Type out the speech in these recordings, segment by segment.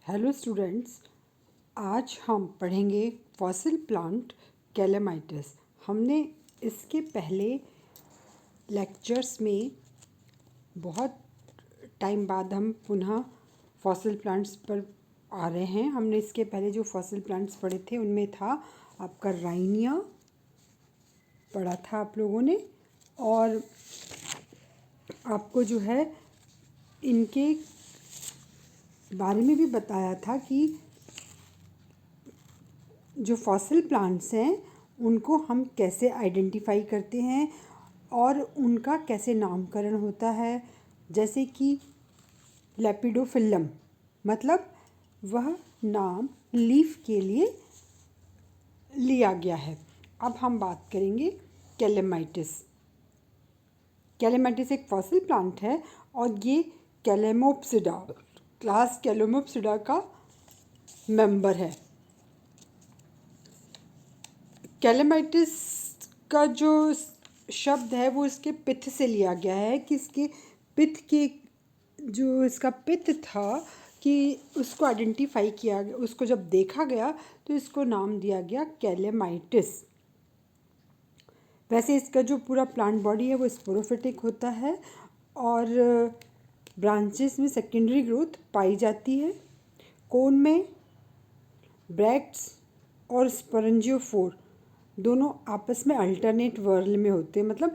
Hello students, आज हम पढ़ेंगे फॉसिल प्लांट कैलेमाइटिस। हमने इसके पहले लेक्चर्स में बहुत टाइम बाद हम पुनः फॉसिल प्लांट्स पर आ रहे हैं। हमने इसके पहले जो फॉसिल प्लांट्स पढ़े थे उनमें था आपका राइनिया पढ़ा था आप लोगों ने, और आपको जो है इनके बारे में भी बताया था कि जो फॉसिल प्लांट्स हैं उनको हम कैसे आइडेंटिफाई करते हैं और उनका कैसे नामकरण होता है। जैसे कि लेपिडोफिलम, मतलब वह नाम लीफ के लिए लिया गया है। अब हम बात करेंगे कैलेमाइटिस। कैलेमाइटिस एक फॉसिल प्लांट है और ये कैलेमोप्सिडा क्लास कैलेमोप्सिडा का मेंबर है। कैलेमाइटिस का जो शब्द है वो इसके पित्त से लिया गया है कि इसके पित्त के जो इसका पित्त था कि उसको आइडेंटिफाई किया गया, उसको जब देखा गया तो इसको नाम दिया गया कैलेमाइटिस। वैसे इसका जो पूरा प्लांट बॉडी है वो स्पोरोफिटिक होता है और ब्रांचेस में सेकेंडरी ग्रोथ पाई जाती है। कोन में ब्रैक्ट्स और स्पोरेंजियोफोर दोनों आपस में अल्टरनेट वर्ल में होते हैं, मतलब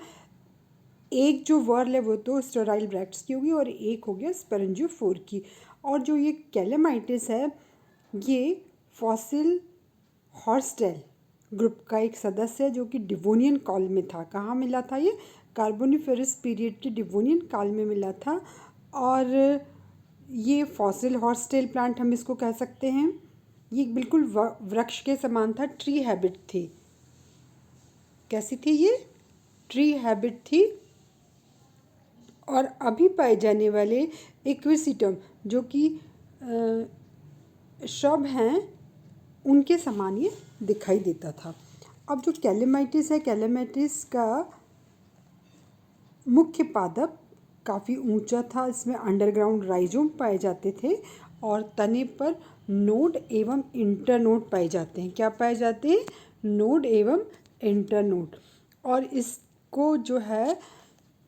एक जो वर्ल है वो तो स्टेराइल ब्रैक्ट्स की होगी और एक हो गया स्पोरेंजियोफोर की। और जो ये कैलेमाइटिस है ये फॉसिल हॉर्सटेल ग्रुप का एक सदस्य है जो कि डिवोनियन काल में था। कहाँ मिला था ये? कार्बोनिफेरस पीरियड के डिवोनियन काल में मिला था। और ये फॉसिल हॉर्सटेल प्लांट हम इसको कह सकते हैं। ये बिल्कुल वृक्ष के समान था, ट्री हैबिट थी। कैसी थी ये? ट्री हैबिट थी। और अभी पाए जाने वाले इक्विसिटम जो कि श्रब हैं उनके समान ये दिखाई देता था। अब जो कैलेमाइटिस है, कैलेमाइटिस का मुख्य पादप काफ़ी ऊंचा था। इसमें अंडरग्राउंड राइजोम पाए जाते थे और तने पर नोड एवं इंटरनोड पाए जाते हैं। क्या पाए जाते हैं? नोड एवं इंटरनोड। और इसको जो है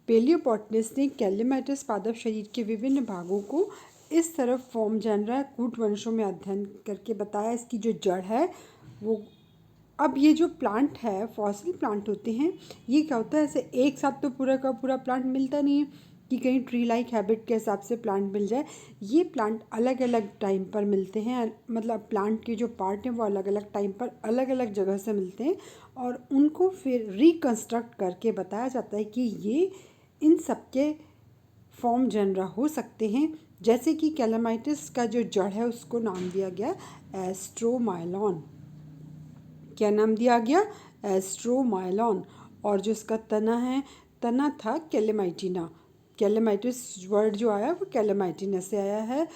पेलियोबॉटनिस्ट ने कैलेमाइटिस पादप शरीर के विभिन्न भागों को इस तरफ फॉर्म जनरा कूट वंशों में अध्ययन करके बताया। इसकी जो जड़ है वो, अब ये जो प्लांट है, फॉसिल प्लांट होते हैं, ये क्या होता है, ऐसे एक साथ तो पूरा का पूरा प्लांट मिलता नहीं है कि कहीं ट्री लाइक हैबिट के हिसाब से प्लांट मिल जाए। ये प्लांट अलग अलग टाइम पर मिलते हैं, मतलब प्लांट के जो पार्ट हैं वो अलग अलग टाइम पर अलग अलग जगह से मिलते हैं और उनको फिर रिकन्स्ट्रक्ट करके बताया जाता है कि ये इन सबके फॉर्म जनरा हो सकते हैं। जैसे कि कैलेमाइटिस का जो जड़ है उसको नाम दिया गया एस्ट्रोमाइलॉन। क्या नाम दिया गया? एस्ट्रोमाइलॉन। और जो इसका तना है, तना था कैलेमाइटिना। कैलेमाइटिस वर्ड जो आया वो कैलेमाइटिना से आया है।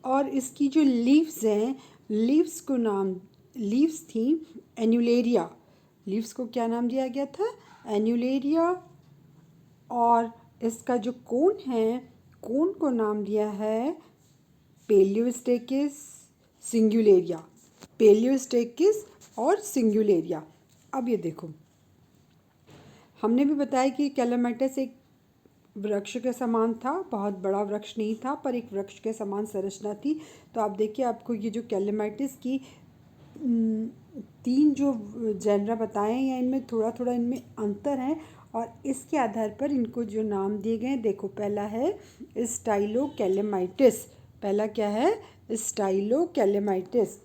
और इसकी जो लीव्स हैं, लीव्स को नाम, लीव्स थी एन्यूलेरिया। लीव्स को क्या नाम दिया गया था? एन्यूलेरिया। और इसका जो कोन है, कोन को नाम दिया है पेलियोस्टेकिस सिंगुलेरिया। पेलियोस्टेकिस और सिंगुलेरिया। अब ये देखो, हमने भी बताया कि कैलेमाइटिस एक वृक्ष के समान था, बहुत बड़ा वृक्ष नहीं था पर एक वृक्ष के समान संरचना थी। तो आप देखिए, आपको ये जो कैलेमाइटिस की तीन जो जेनरा बताए हैं या इनमें थोड़ा थोड़ा इनमें अंतर है और इसके आधार पर इनको जो नाम दिए गए हैं। देखो, पहला है स्टाइलोकैलेमाइटिस। पहला क्या है? स्टाइलोकैलेमाइटिस।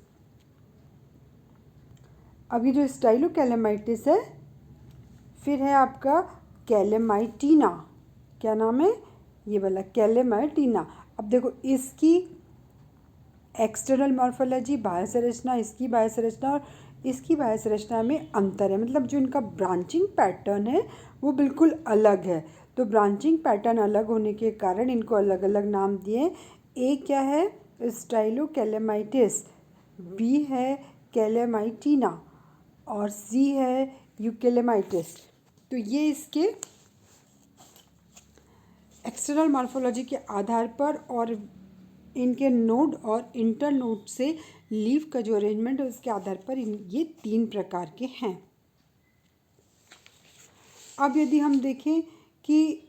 अब ये जो स्टाइलोकैलेमाइटिस है, फिर है आपका कैलेमाइटिना। क्या नाम है? ये वाला कैलेमाइटिना। अब देखो, इसकी एक्सटर्नल मॉर्फोलॉजी, बाह्य संरचना, इसकी बाह्य संरचना और इसकी बाह्य संरचना में अंतर है। मतलब जो इनका ब्रांचिंग पैटर्न है वो बिल्कुल अलग है। तो ब्रांचिंग पैटर्न अलग होने के कारण इनको अलग अलग नाम दिए। ए क्या है? स्टाइलोकैलेमाइटिस। बी है कैलेमाइटिना और सी है यूकेलेमाइटिस। तो ये इसके एक्सटर्नल मॉर्फोलॉजी के आधार पर और इनके नोड और इंटरनोड से लीफ का जो अरेंजमेंट है उसके आधार पर ये 3 प्रकार के हैं। अब यदि हम देखें कि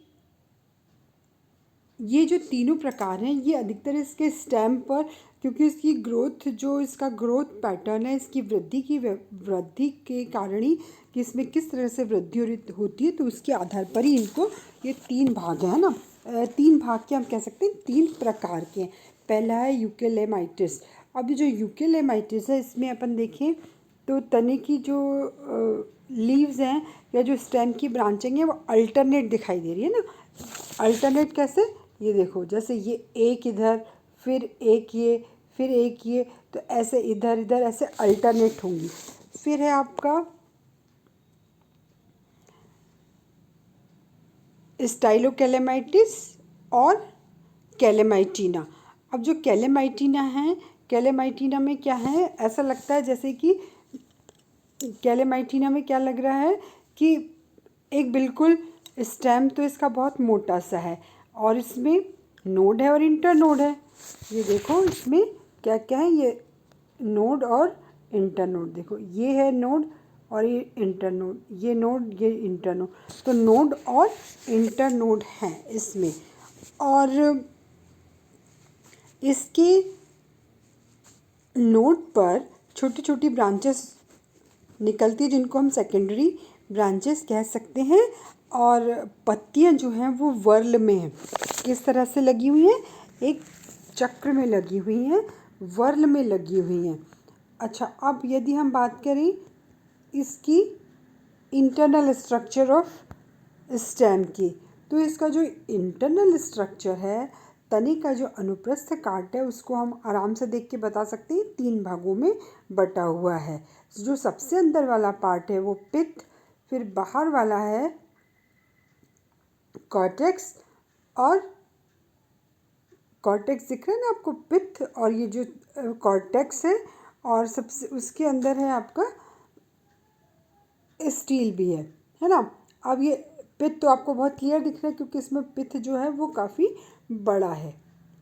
ये जो तीनों प्रकार हैं ये अधिकतर इसके स्टेम पर, क्योंकि इसकी ग्रोथ जो इसका ग्रोथ पैटर्न है, इसकी वृद्धि के कारण ही कि इसमें किस तरह से वृद्धि होती है, तो उसके आधार पर ही इनको ये 3 भाग है ना, 3 भाग के हम कह सकते हैं, 3 प्रकार के हैं। पहला है यूकेलेमाइटिस। अब ये जो यूकेलेमाइटिस है इसमें अपन देखें तो तने की जो लीव्स हैं या जो स्टेम की ब्रांचिंग है वो अल्टरनेट दिखाई दे रही है ना। अल्टरनेट कैसे, ये देखो जैसे ये एक इधर फिर एक ये फिर एक ये, तो ऐसे इधर इधर ऐसे अल्टरनेट होंगी। फिर है आपका स्टाइलोकेलेमाइटिस और कैलेमाइटिना। अब जो कैलेमाइटिना है, कैलेमाइटिना में क्या है, ऐसा लगता है जैसे कि कैलेमाइटिना में क्या लग रहा है कि एक बिल्कुल स्टेम तो इसका बहुत मोटा सा है और इसमें नोड है और इंटरनोड है। ये देखो इसमें क्या क्या है, ये नोड और इंटरनोड, देखो ये है नोड और ये इंटरनोड, ये नोड ये इंटरनोड, तो नोड और इंटरनोड हैं इसमें। और इसके नोड पर छोटी छोटी ब्रांचेस निकलती है जिनको हम सेकेंडरी ब्रांचेस कह सकते हैं। और पत्तियां जो हैं वो वर्ल में हैं, किस तरह से लगी हुई हैं, एक चक्र में लगी हुई हैं, वर्ल में लगी हुई हैं। अच्छा, अब यदि हम बात करें इसकी इंटरनल स्ट्रक्चर ऑफ स्टेम की, तो इसका जो इंटरनल स्ट्रक्चर है, तने का जो अनुप्रस्थ काट है उसको हम आराम से देख के बता सकते हैं 3 भागों में बटा हुआ है। जो सबसे अंदर वाला पार्ट है वो पित्त, फिर बाहर वाला है कॉर्टेक्स, और कॉर्टेक्स दिख रहा है ना आपको, पित्त, और ये जो कॉर्टेक्स है, और सबसे उसके अंदर है आपका स्टील भी है ना। अब ये पित्त तो आपको बहुत क्लियर दिख रहा है क्योंकि इसमें पित्त जो है वो काफ़ी बड़ा है।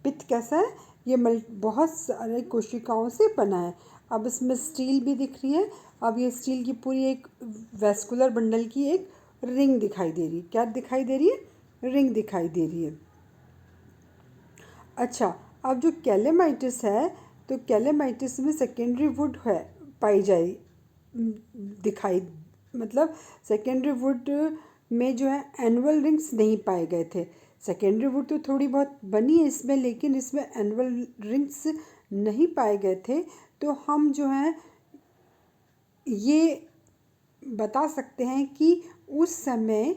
पित्त कैसा है, ये बहुत सारे कोशिकाओं से बना है। अब इसमें स्टील भी दिख रही है। अब ये स्टील की पूरी एक वैस्कुलर बंडल की एक रिंग दिखाई दे रही है। क्या दिखाई दे रही है, रिंग दिखाई दे रही है। अच्छा, अब जो कैलेमाइटिस है, तो कैलेमाइटिस में सेकेंडरी वुड है पाई जाए दिखाई, मतलब सेकेंडरी वुड में जो है एनुअल रिंग्स नहीं पाए गए थे। सेकेंडरी वुड तो थोड़ी बहुत बनी है इसमें, लेकिन इसमें एनुअल रिंग्स नहीं पाए गए थे। तो हम जो है ये बता सकते हैं कि उस समय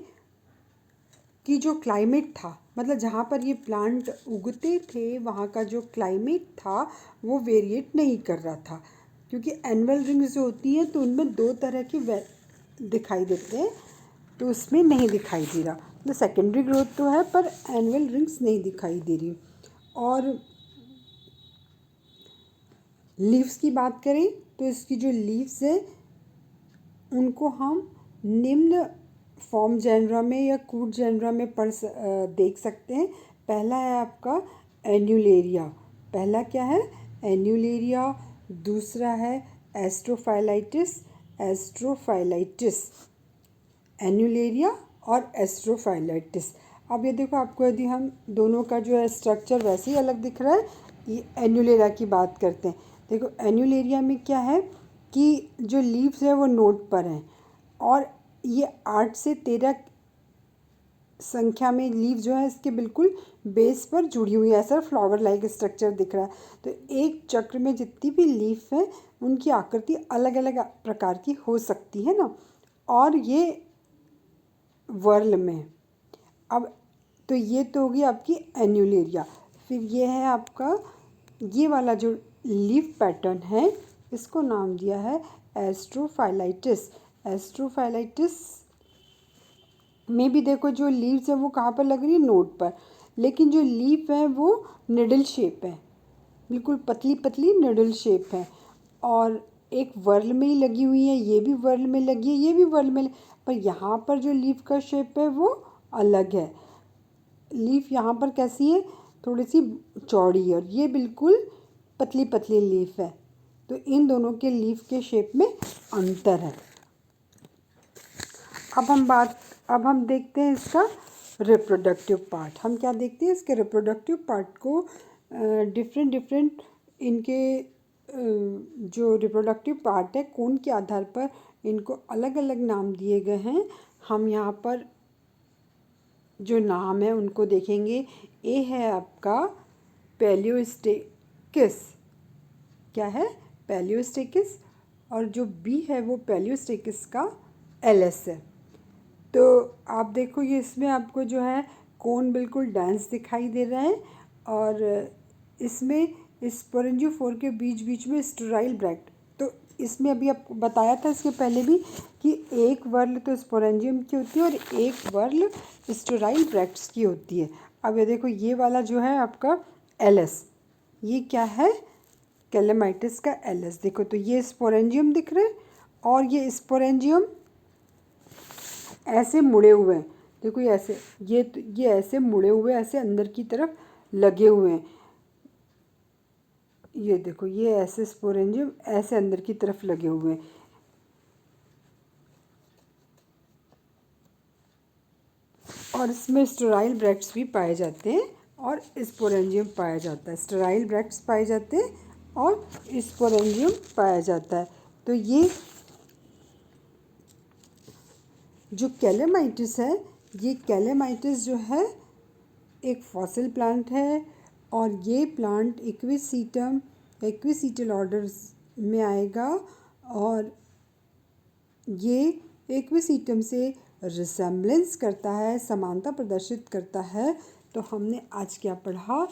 की जो क्लाइमेट था, मतलब जहाँ पर ये प्लांट उगते थे वहाँ का जो क्लाइमेट था वो वेरिएट नहीं कर रहा था, क्योंकि एनुअल रिंग्स जो होती हैं तो उनमें 2 तरह की दिखाई देते हैं, तो उसमें नहीं दिखाई दे रहा। तो सेकेंडरी ग्रोथ तो है पर एनुअल रिंग्स नहीं दिखाई दे रही। और लीव्स की बात करें तो इसकी जो लीव्स है उनको हम निम्न फॉर्म जेनरा में या कूट जेनरा में देख सकते हैं। पहला है आपका एन्यूलेरिया, पहला क्या है, एन्यूलेरिया। दूसरा है एस्ट्रोफाइलाइटिस, एस्ट्रोफाइलाइटिस, एन्यूलेरिया और एस्ट्रोफाइलाइटिस। अब ये देखो आपको, यदि हम दोनों का जो है स्ट्रक्चर वैसे ही अलग दिख रहा है, ये एन्यूलेरिया की बात करते हैं। देखो एन्यूलेरिया में क्या है कि जो लीव्स है वो नोड पर हैं और ये 8 से 13 संख्या में लीव जो है इसके बिल्कुल बेस पर जुड़ी हुई है, ऐसा फ्लावर लाइक स्ट्रक्चर दिख रहा है। तो एक चक्र में जितनी भी लीफ है उनकी आकृति अलग अलग प्रकार की हो सकती है ना, और ये वर्ल में। अब तो ये तो होगी आपकी एन्यूलेरिया। फिर ये है आपका ये वाला जो लीफ पैटर्न है, इसको नाम दिया है एस्ट्रोफाइलाइटिस। एस्ट्रोफाइलाइटिस में भी देखो जो लीव्स है वो कहाँ पर लग रही है, नोड पर, लेकिन जो लीफ है वो निडल शेप है, बिल्कुल पतली पतली निडल शेप है, और एक वर्ल में ही लगी हुई है, ये भी वर्ल में लगी है, ये भी वर्ल में, पर यहाँ पर जो लीफ का शेप है वो अलग है। लीफ यहाँ पर कैसी है, थोड़ी सी चौड़ी और ये बिल्कुल पतली पतली लीफ है। तो इन दोनों के लीफ के शेप में अंतर है। अब हम देखते हैं इसका रिप्रोडक्टिव पार्ट। हम क्या देखते हैं, इसके रिप्रोडक्टिव पार्ट को डिफरेंट इनके जो रिप्रोडक्टिव पार्ट है कौन के आधार पर इनको अलग अलग नाम दिए गए हैं। हम यहाँ पर जो नाम है उनको देखेंगे। ए है आपका पैलियोस्टेकिस, क्या है, पैलियोस्टेकिस, और जो बी है वो पैलियोस्टेकिस का एलएस है। तो आप देखो ये इसमें आपको जो है कोन बिल्कुल डेंस दिखाई दे रहा है और इसमें स्पोरेंजियोफोर के बीच बीच में स्टेराइल ब्रैक्ट। तो इसमें अभी आपको बताया था इसके पहले भी कि एक वर्ल तो स्पोरेंजियम की होती है और एक वर्ल स्टेराइल ब्रैक्ट्स की होती है। अब ये देखो ये वाला जो है आपका एलएस, ये क्या है, कैलेमाइटिस का एलएस। देखो तो ये स्पोरेंजियम दिख रहे हैं और ये स्पोरेंजियम ऐसे मुड़े हुए हैं। देखो ये ऐसे, ये ऐसे मुड़े हुए, ऐसे अंदर की तरफ लगे हुए हैं। ये देखो ये ऐसे स्पोरेंजियम ऐसे अंदर की तरफ लगे हुए हैं। और इसमें स्टेराइल ब्रैक्ट्स भी पाए जाते हैं और स्पोरेंजियम पाया जाता है। स्टेराइल ब्रैक्ट्स पाए जाते हैं और स्पोरेंजियम पाया जाता है। तो ये जो कैलेमाइटिस है, ये कैलेमाइटिस जो है एक फॉसिल प्लांट है और ये प्लांट इक्विसीटल ऑर्डर में आएगा और ये इक्विसीटम से रिसेम्बलेंस करता है, समानता प्रदर्शित करता है। तो हमने आज क्या पढ़ा,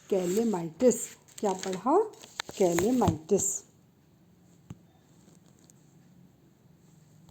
कैलेमाइटिस। क्या पढ़ा, कैलेमाइटिस।